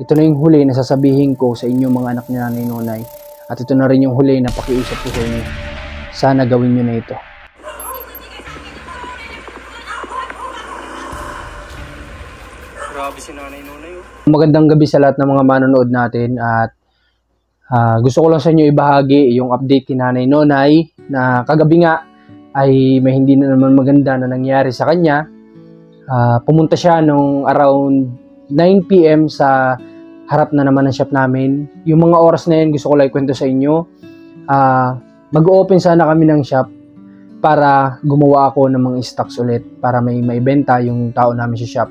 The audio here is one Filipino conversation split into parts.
Ito na yung huli na sasabihin ko sa inyo mga anak ni Nanay Nonay. At ito na rin yung huli na pakiusap ko sa inyo. Sana gawin nyo na ito. Grabe si Nanay Nonay. Magandang gabi sa lahat ng mga manonood natin at gusto ko lang sa inyo ibahagi yung update kay Nanay Nonay na kagabi nga ay may hindi na naman maganda na nangyari sa kanya. Pumunta siya nung around 9 PM sa harap na naman ng shop namin. Yung mga oras na yun gusto ko lang ikwento sa inyo. Mag-open sana kami ng shop para gumawa ako ng mga stocks ulit para may maibenta yung tao namin sa shop.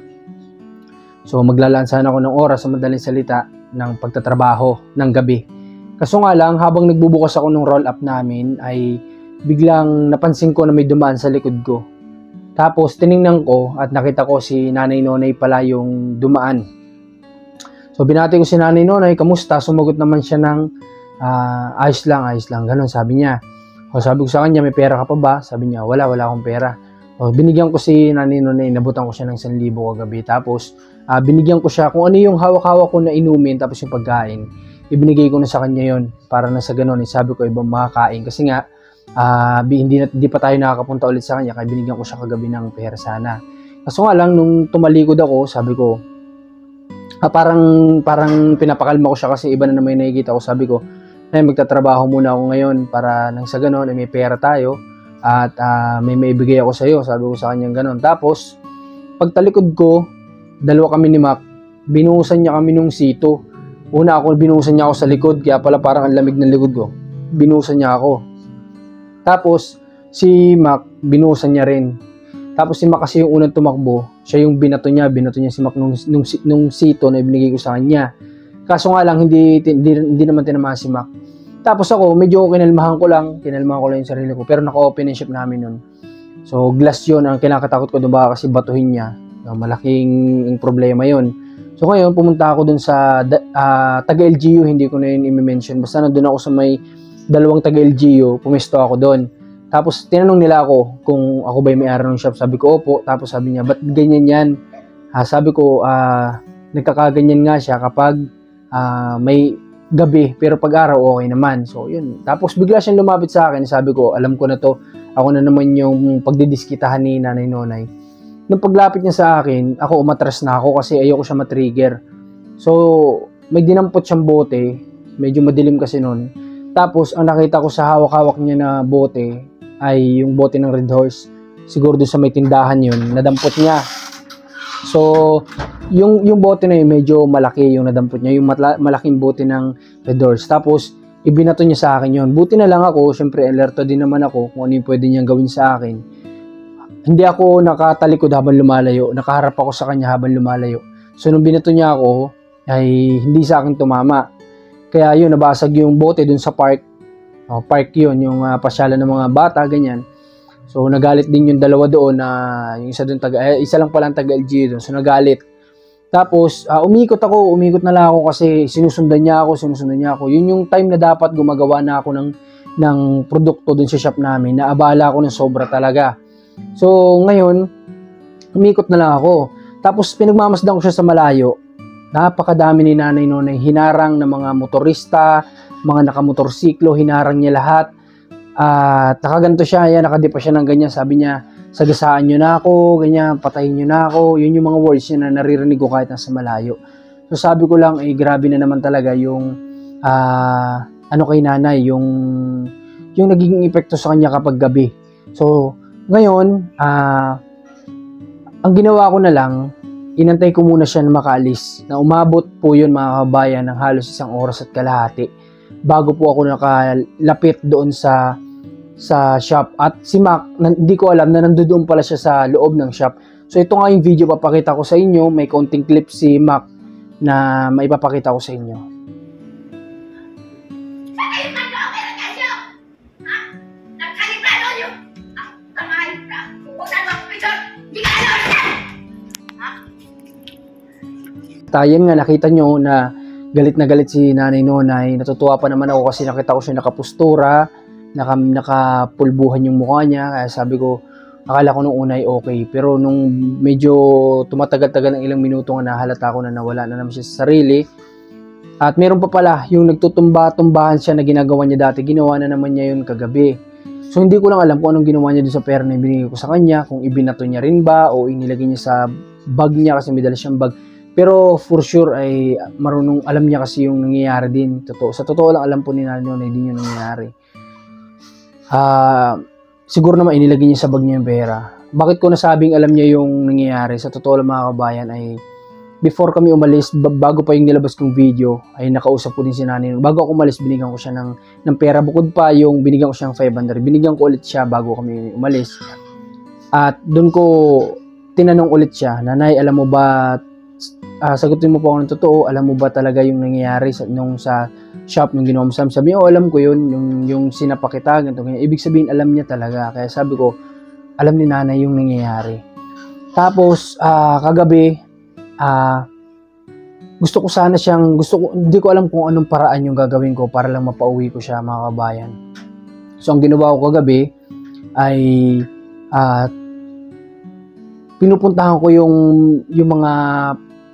So maglalaan sana ako ng oras sa madaling salita ng pagtatrabaho ng gabi. Kaso nga lang habang nagbubukas ako ng roll up namin ay biglang napansin ko na may dumaan sa likod ko. Tapos tiningnan ko at nakita ko si Nanay Nonay pala yung dumaan. So binati ko si Nanay Nonay, kamusta? Sumagot naman siya ng ayos lang, ganun sabi niya. O sabi ko sa kanya, may pera ka pa ba? Sabi niya, wala akong pera. O binigyan ko si Nanay Nonay, nabutan ko siya ng 1,000 kagabi. Tapos binigyan ko siya kung ano yung hawak-hawak ko na inumin tapos yung pagkain. Ibinigay ko na sa kanya yon para na sa ganun. Sabi ko ibang makakain kasi nga hindi pa tayo nakakapunta ulit sa kanya kaya binigyan ko siya kagabi ng pera sana. Kaso nga lang nung tumalikod ako, sabi ko parang pinapakalma ko siya kasi iba na naman nakikita ko. Sabi ko, ay magtatrabaho muna ako ngayon para nang sa ganun ay may pera tayo at may maibigay ako sa iyo. Sabi ko sa kanya ganun. Tapos pagtalikod ko, dalawa kami ni Mac, binuhusan niya kami nung sito. Una ako, binuhusan niya ako sa likod, kaya pala parang ang lamig ng likod ko. Binuhusan niya ako. Tapos si Mac, binuhusan niya rin. Tapos si Mac kasi yung unang tumakbo, siya yung binato niya si Mac nung sito na ibinigay ko sa kanya. Kaso nga lang, hindi naman tinamaan si Mac. Tapos ako, medyo kinalmahan ko lang yung sarili ko, pero naka-open yung shop namin nun. So glass yun, ang kinakatakot ko doon baka kasi batuhin niya. Malaking problema yun. So ngayon, pumunta ako dun sa taga-LGU, hindi ko na yun i-mention. Basta nandun ako sa may dalawang taga-LGU, pumesto ako doon. Tapos tinanong nila ako kung ako ba yung may-ari ng shop. Sabi ko, opo. Tapos sabi niya, ba't ganyan yan? Sabi ko, nagkakaganyan nga siya kapag may gabi, pero pag araw okay naman. So yun. Tapos bigla siyang lumapit sa akin. Sabi ko, alam ko na to. Ako na naman yung pagdidiskitahan ni Nanay Nonay. Nung paglapit niya sa akin, ako umatras na ako kasi ayoko siya matrigger. So, may dinampot siyang bote. Medyo madilim kasi nun. Tapos, ang nakita ko sa hawak-hawak niya na bote ay yung bote ng Red Horse. Siguro doon sa may tindahan yun, nadampot niya. So, yung bote na yun, medyo malaki yung nadampot niya. Yung malaking bote ng Red Horse. Tapos, ibinato niya sa akin yun. Buti na lang ako, syempre, alerto din naman ako kung ano yung pwede niyang gawin sa akin. Hindi ako nakatalikod habang lumalayo. Nakaharap ako sa kanya habang lumalayo. So, nung binato niya ako, ay hindi sa akin tumama. Kaya yun, nabasag yung bote dun sa park. Park yun, yung pasyalan ng mga bata, ganyan. So, nagalit din yung dalawa doon na yung isa doon, isa lang palang taga-LG doon. So, nagalit. Tapos, umikot na lang ako kasi sinusundan niya ako. Yun yung time na dapat gumagawa na ako ng produkto doon sa shop namin. Naabala ako ng sobra talaga. So, ngayon, umikot na lang ako. Tapos, pinagmamasdan ko siya sa malayo. Napakadami ni Nanay Nonay. Hinarang ng mga motorista, mga nakamotorsiklo, hinarang niya lahat. At nakaganto siya, nakadipa siya ng ganyan. Sabi niya, sagasaan niyo na ako, ganyan, patayin niyo na ako. Yun yung mga words niya na naririnig ko kahit nasa malayo. So, sabi ko lang, grabe na naman talaga yung, kay Nanay, yung nagiging epekto sa kanya kapag gabi. So, ngayon, ang ginawa ko na lang, inantay ko muna siya na makaalis. Na umabot po yun mga kabayan ng halos 1 oras at kalahati bago po ako nakalapit doon sa shop. At si Mac, hindi ko alam na nandoon pala siya sa loob ng shop. So ito nga yung video papakita ko sa inyo. May konting clip si Mac na maipapakita ko sa inyo. Tayan nga, nakita nyo na galit na galit si Nanay Nonay. Natutuwa pa naman ako kasi nakita ko siya nakapustura, nakapulbuhan yung mukha niya. Kaya sabi ko, akala ko nung una ay okay. Pero nung medyo tumatagal-tagal ng ilang minuto nga nahalata ko na nawala na naman siya sa sarili. At meron pa pala, yung nagtutumba-tumbahan siya na ginagawa niya dati, ginawa na naman niya yun kagabi. So hindi ko lang alam kung anong ginawa niya doon sa pera na ibinigay ko sa kanya, kung ibinato niya rin ba o inilagay niya sa bag niya kasi may dala siyang bag. Pero for sure ay marunong, alam niya kasi yung nangyayari din. Sa totoo lang alam po ni Nanay Nonay din yung nangyayari. Siguro naman inilagay niya sa bag niya yung pera. Bakit ko nasabing alam niya yung nangyayari? Sa totoo lang mga kabayan ay before kami umalis, bago pa yung nilabas kong video, ay nakausap ko din si Nanay. Bago ako umalis, binigyan ko siya ng pera. Bukod pa yung binigyan ko siya ng 500. Binigyan ko ulit siya bago kami umalis. At doon ko tinanong ulit siya, Nanay, alam mo ba, sagutin mo po ako ng totoo, alam mo ba talaga yung nangyayari nung sa shop, nung ginawa mo sa amin? Sabi niya, alam ko yun, yung sinapakita, ganito, ganyan. Ibig sabihin, alam niya talaga. Kaya sabi ko, alam ni Nanay yung nangyayari. Tapos, kagabi, hindi ko alam kung anong paraan yung gagawin ko para lang mapauwi ko siya, mga kabayan. So, ang ginawa ko kagabi ay pinupuntahan ko yung mga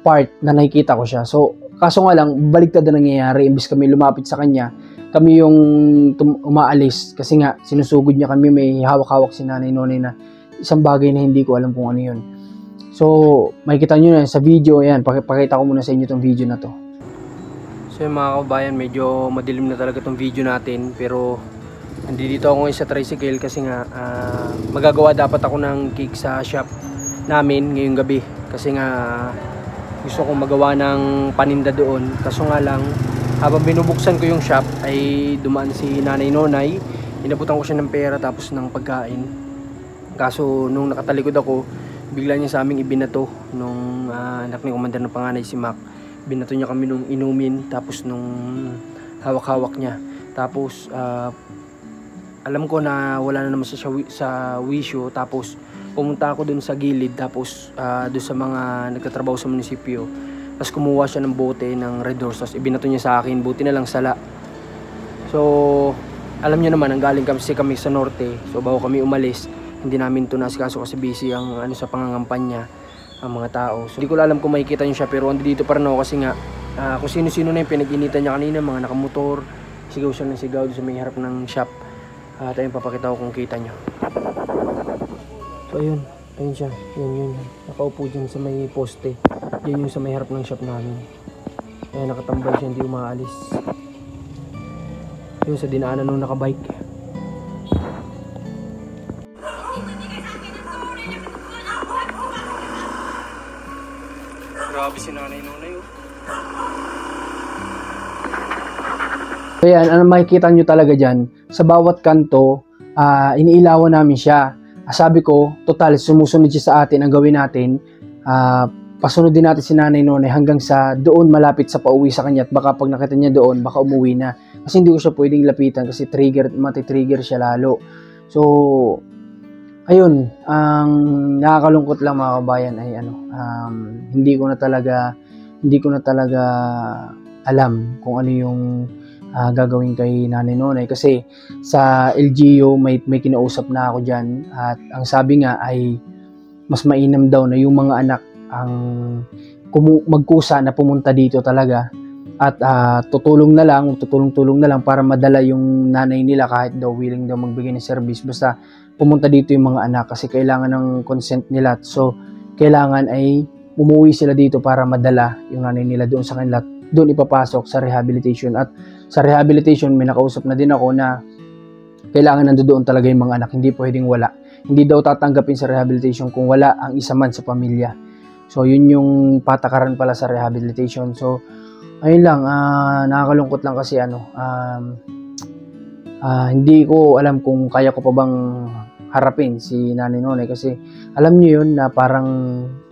part na nakikita ko siya. So, kaso nga lang, baligtad na nangyayari. Imbis kami lumapit sa kanya, kami yung umaalis. Kasi nga, sinusugod niya kami, may hawak-hawak si Nanay Nonay na isang bagay na hindi ko alam kung ano yun. So, makikita nyo na sa video, yan, pakita ko muna sa inyo itong video na to. So, mga kabayan, medyo madilim na talaga itong video natin, pero nandito ako ngayon sa tricycle kasi nga, magagawa dapat ako ng cake sa shop namin ngayong gabi. Kasi nga, gusto kong magawa ng paninda doon. Kaso nga lang, habang binubuksan ko yung shop, ay dumaan si Nanay Nonay. Inabutan ko siya ng pera tapos ng pagkain. Kaso, nung nakatalikod ako, bigla niya sa aming ibinato nung anak ni Commander ng panganay si Mac. Binato niya kami nung inumin tapos nung hawak-hawak niya. Tapos alam ko na wala na naman sa wisyo. Tapos pumunta ako dun sa gilid tapos dun sa mga nagtatrabaho sa munisipyo. Tapos kumuha siya ng bote ng Red Horse. Tapos ibinato niya sa akin, buti na lang sala. So alam niyo naman, ang galing kami sa norte. So bago kami umalis, hindi namin ito nasikaso kasi busy ang sa pangangampanya ang mga tao. So hindi ko alam kung makikita niyo siya, pero dito pa rin ako kasi nga kung sino-sino na yung pinag-initan niya kanina, mga nakamotor, sigaw siya ng sigaw sa may harap ng shop. At ayun, papakita ko kung kita niyo. So ayun siya, yun. Nakaupo dyan sa may poste. Yun yung sa may harap ng shop namin. Kaya nakatambay siya, hindi umaalis. Yun sa dinaanan nung nakabike. Grabe si Nanay Nonay, oh. So yan, ano makikita nyo talaga dyan, sa bawat kanto, iniilawan namin siya. Sabi ko, total, sumusunod siya sa atin, ang gawin natin, pasunod din natin si Nanay Nonay hanggang sa doon malapit sa pauwi sa kanya. At baka pag nakita niya doon, baka umuwi na. Kasi hindi ko siya pwedeng lapitan kasi matitrigger siya lalo. So, ayun, ang nakakalungkot lang mga kabayan ay hindi ko na talaga alam kung ano yung gagawin kay Nanay Nonay kasi sa LGU may kinausap na ako diyan at ang sabi nga ay mas mainam daw na yung mga anak ang magkusa na pumunta dito talaga at tutulong na lang para madala yung nanay nila kahit daw willing daw magbigay ng service basta pumunta dito yung mga anak kasi kailangan ng consent nila. So, kailangan ay umuwi sila dito para madala yung nanay nila doon sa kanila. Doon ipapasok sa rehabilitation. At sa rehabilitation, may nakausap na din ako na kailangan nandoon talaga yung mga anak. Hindi pwedeng wala. Hindi daw tatanggapin sa rehabilitation kung wala ang isa man sa pamilya. So, yun yung patakaran pala sa rehabilitation. So, ayun lang. Nakakalungkot lang kasi hindi ko alam kung kaya ko pa bang harapin si Nanay Nonay kasi alam niyo yun na parang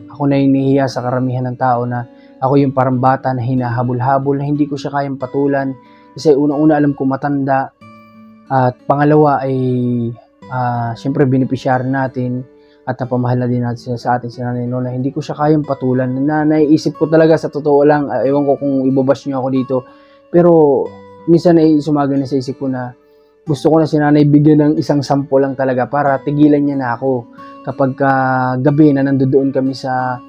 ako na hinihiya sa karamihan ng tao na ako yung parang bata na hinahabol-habol na hindi ko siya kayang patulan kasi unang-una alam ko matanda at pangalawa ay syempre beneficiary natin at napamahal na din natin sa atin si Nanay Nonay. Hindi ko siya kayang patulan na naiisip ko talaga sa totoo lang, ewan ko kung ibabash niyo ako dito pero minsan ay sumaga na sa isip ko na gusto ko na si Nanay bigyan ng isang sample lang talaga para tigilan niya na ako. kapag gabi na nandoon kami sa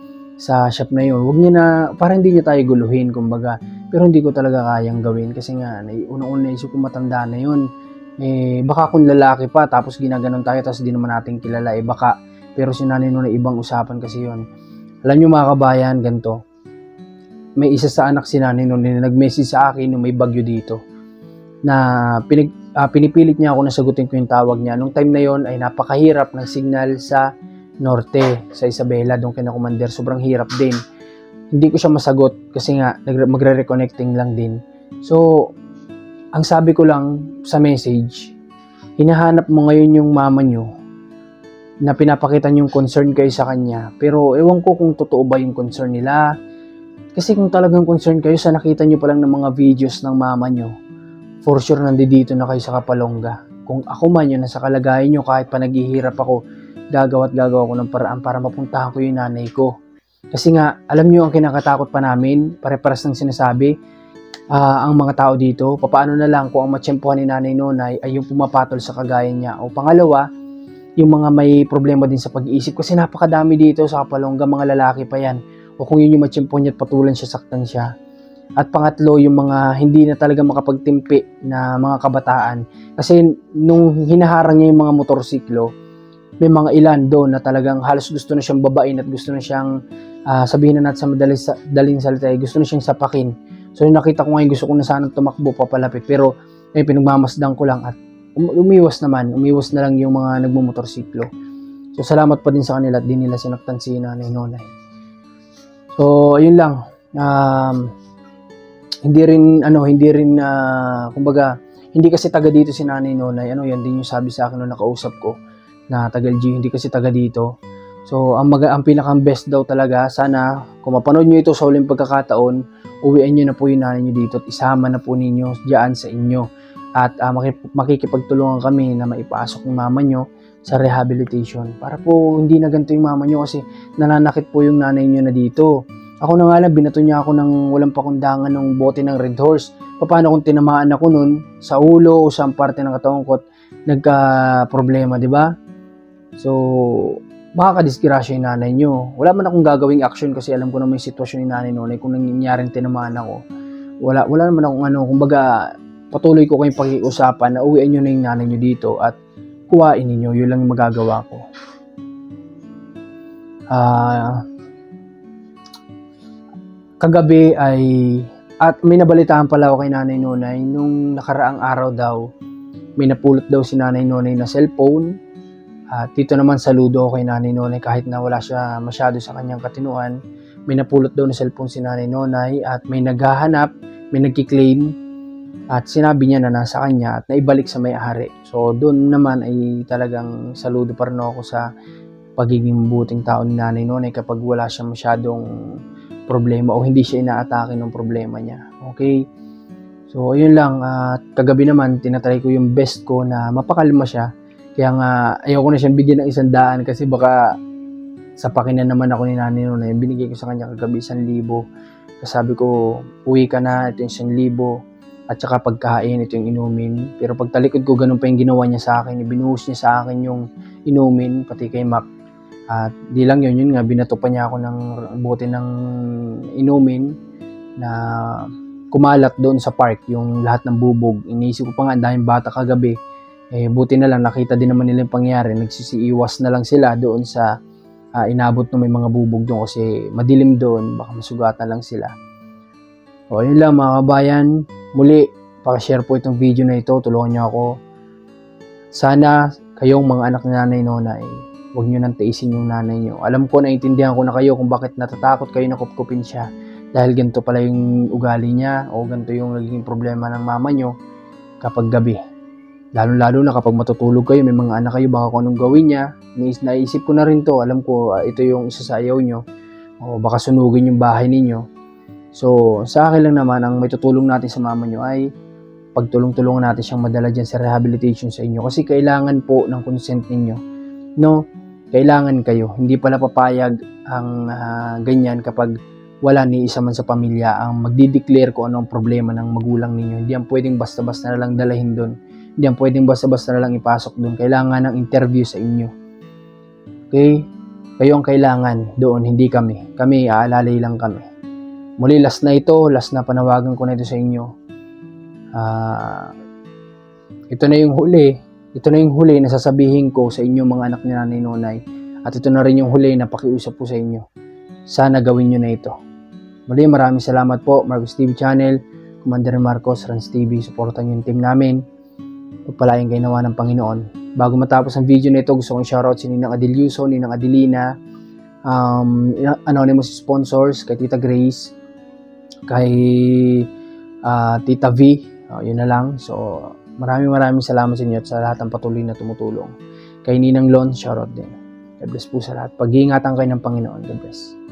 shop na yun, huwag niya na, para hindi niya tayo guluhin, kumbaga. Pero hindi ko talaga kayang gawin kasi nga, unang-una naisip ko matanda na yun. Baka kung lalaki pa, tapos ginaganon tayo, tapos di naman natin kilala, baka. Pero si Nanay Nonay, ibang usapan kasi yun. Alam niyo mga kabayan, ganito. May isa sa anak si Nanay Nonay na nag-message sa akin nung may bagyo dito, na pinipilit niya ako na sagutin ko yung tawag niya. Nung time na yon ay napakahirap ng signal sa norte, sa Isabela, doon kina Commander. Sobrang hirap din. Hindi ko siya masagot kasi nga magre-reconnecting lang din. So, ang sabi ko lang sa message, hinahanap mo ngayon yung mama nyo na pinapakita niyong concern kayo sa kanya. Pero ewan ko kung totoo ba yung concern nila. Kasi kung talagang concern kayo sa nakita nyo pa lang ng mga videos ng mama nyo, for sure nandito na kayo sa Kapalonga. Kung ako man yun, nasa kalagayan nyo, kahit pa naghihirap ako, gagawa ko ng paraan para mapuntahan ko yung nanay ko. Kasi nga, alam nyo ang kinakatakot pa namin, pare-paras ng sinasabi, ang mga tao dito, papaano na lang kung ang matsyempohan ni Nanay Nonay ay yung pumapatol sa kagaya niya. O pangalawa, yung mga may problema din sa pag-iisip, kasi napakadami dito sa Kapalonga, mga lalaki pa yan. O kung yun yung matsyempohan niya at patulan siya, saktan siya. At pangatlo, yung mga hindi na talaga makapagtimpi na mga kabataan. Kasi nung hinaharang niya yung mga motorsiklo, may mga ilan doon na talagang halos gusto na siyang babain at gusto na siyang sabihin na natin sa madaling salita, gusto na siyang sapakin. So yung nakita ko ngayon, gusto ko na sanang tumakbo papalapit, pero pinagmamasdan ko lang at umiwas na lang yung mga nagmumotorsiklo. So salamat pa din sa kanila at di nila sinaktan si Nanay Nonay. So ayun lang. Hindi rin kumbaga, hindi kasi taga dito si Nanay Nonay. Yan din yung sabi sa akin nung nakausap ko na tagal G, hindi kasi taga dito. So ang pinakang best daw talaga, sana kung mapanood nyo ito sa huling pagkakataon, uwian nyo na po yung nanay nyo dito at isama na po ninyo diyan sa inyo. At makikipagtulungan kami na maipasok yung mama nyo sa rehabilitation para po hindi na ganito yung mama nyo kasi nananakit po yung nanay nyo na dito. Ako na nga lang, binato niya ako ng walang pakundangan ng bote ng Red Horse. Paano kung tinamaan ako nun sa ulo o sa parte ng katawan ko at nagka-problema, di ba? So, makakadisgrasya yung nanay nyo. Wala man akong gagawing action kasi alam ko naman yung sitwasyon ni Nanay Nonay kung nangyaring tinamaan ako. Wala naman akong kumbaga, patuloy ko kayong pag-iusapan na uwian nyo na yung nanay nyo dito at kuhain ninyo. Yun lang yung magagawa ko. Kagabi at may nabalitaan pala ako kay Nanay Nonay, nung nakaraang araw daw, may napulot daw si Nanay Nonay na cellphone. At dito naman saludo ako kay Nanay Nonay kahit na wala siya masyado sa kanyang katinuan. May napulot daw na cellphone si Nanay Nonay at may naghahanap, may nagki-claim at sinabi niya na nasa kanya at naibalik sa may-ari. So doon naman ay talagang saludo pa rin ako sa pagiging buting tao ni Nanay Nonay kapag wala siya masyadong problema o hindi siya inaatake ng problema niya. Okay? So, ayun lang. Kagabi naman, tinatry ko yung best ko na mapakalma siya. Kaya nga, ayoko na siyang bigyan ng 100 kasi baka sapakin na naman ako ni Nanay Nonay. Binigay ko sa kanya kagabi 1,000. Sabi ko, uwi ka na, ito yung 1,000. At saka pagkain, ito yung inumin. Pero pag talikod ko, ganun pa yung ginawa niya sa akin. Binuhos niya sa akin yung inumin, pati kay Mac. At di lang yun nga, binato pa niya ako ng bote ng inumin na kumalat doon sa park, yung lahat ng bubog. Iniisip ko pa nga, dahil bata kagabi, buti na lang, nakita din naman nila yung pangyari. Nagsisiiwas na lang sila doon sa inabot na may mga bubog doon kasi madilim doon, baka masugatan lang sila. So, yun lang mga kabayan. Muli, pakishare po itong video na ito. Tulungan niyo ako. Sana kayong mga anak ni Nanay Nonay, huwag nyo nang taisin yung nanay nyo. Alam ko, naintindihan ko na kayo kung bakit natatakot kayo na kupkupin siya. Dahil ganito pala yung ugali niya o ganito yung naging problema ng mama nyo kapag gabi. Lalo-lalo na kapag matutulog kayo, may mga anak kayo, baka kung anong gawin niya. Naisip ko na rin to. Alam ko, ito yung isa sa ayaw nyo. O baka sunugin yung bahay ninyo. So, sa akin lang naman, ang may tutulong natin sa mama nyo ay pagtulong-tulungan natin siyang madala dyan sa rehabilitation sa inyo. Kasi kailangan po ng consent ninyo. No? Kailangan kayo. Hindi pala papayag ang ganyan kapag wala ni isa man sa pamilya ang magdi-declare kung anong problema ng magulang ninyo. Hindi yan pwedeng basta-basta na lang dalahin doon. Hindi yan pwedeng basta-basta na lang ipasok doon. Kailangan ng interview sa inyo. Okay? Kayo ang kailangan doon, hindi kami. Kami, aalalay lang kami. Muli, last na ito. Last na panawagan ko na ito sa inyo. Ito na yung huli. Ito na yung huli na sasabihin ko sa inyo mga anak ni Nanay Nonay. At ito na rin yung huli na pakiusap po sa inyo. Sana gawin nyo na ito. Muli, maraming salamat po. Marcos TV Channel, Commander Marcos, Rans TV. Supportan yung team namin. Pagpalain kayo nawa ng Panginoon. Bago matapos ang video na ito, gusto kong shoutout si Ninang Adeliuso, Ninang Adelina, anonymous sponsors, kay Tita Grace, kay Tita V. Yun na lang. So, maraming salamat sa inyo at sa lahat ng patuloy na tumutulong. Kay Ninang Lon, shoutout din. God bless po sa lahat. Pag-iingatan kayo ng Panginoon. God bless.